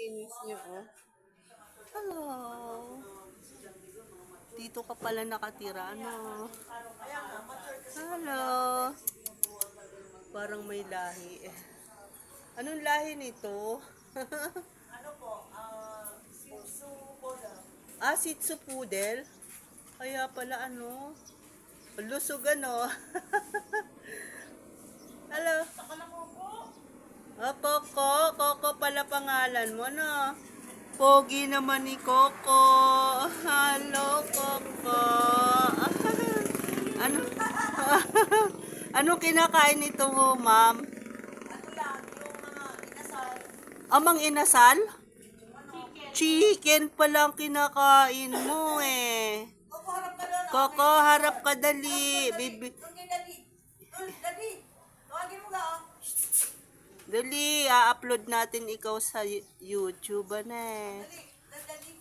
kinis niyo, oh. Hello. Dito ka pala nakatira, ano? Hello. Parang may lahi. Anong lahi nito? Ano po, Shih Tzu Poodle. Shih Tzu Poodle? Kaya pala ano? Lusog ano? Hello. Akala mo po, Coco. Coco pala pangalan mo, no? Pogi naman ni Coco. Hello, Coco. Ano? Anong kinakain nito mo, ma'am? ano lang, yung mga inasal, Amang inasal? chicken. Chicken palang kinakain mo eh. Coco, harap ka doon. Coco, harap ka dali. Bibi. Doon kay Daddy. Doon, Daddy. Tawagin mo ka, oh. Dali, a-upload natin ikaw sa YouTube, ano eh. Dali, Daddy.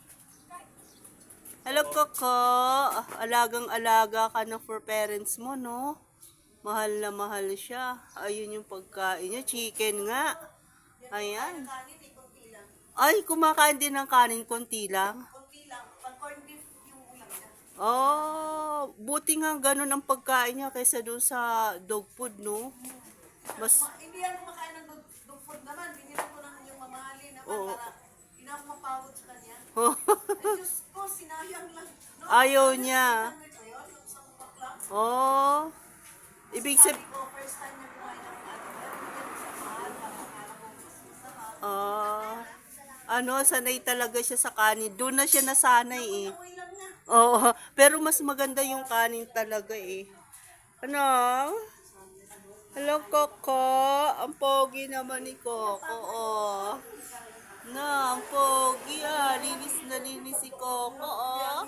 Hello, Coco. Alagang-alaga ka na for parents mo, no? Mahal na mahal siya. Ayun yung pagkain niya. Chicken nga. Ayan. Kanin, konti lang. Ay, kumakain din ng kanin, konti lang. Konti lang. Pag corned beef yung ulam niya. Oh, buti nga ganun ang pagkain niya kaysa doon sa dog food, no? Mas, Hindi yan kumakain ng dog food naman. Binilan ko lang yung mamahalin naman Oo. para hindi na ako mapagod sa kanya. oh, Ay, Diyos ko, sinayang lang. No, ayaw niya. Ayun, yung isang bakla. Oh, ibig Sabi sabihin, ko, first time niya kumain ng ano, pero sa mahal, akala ko mas masarap. ano, sanay talaga siya sa kanin. Doon na siya nasanay eh. Amoy lang niya. Oo, pero mas maganda yung kanin talaga eh. Ano? Hello, Coco. Ang pogi naman ni Coco, oh. Na, ang pogi ah. Linis na linis si Coco, oh.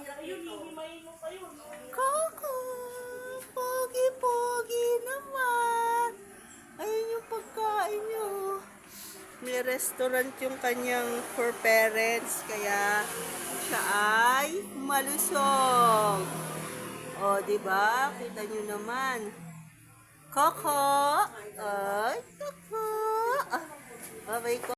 Coco, pogi-pogi naman. Ayun yung pagkain nyo. May restaurant yung kanyang for parents, kaya siya ay malusog. O, di ba? Kita nyo naman. Coco! Ay, Coco! Okay, Coco.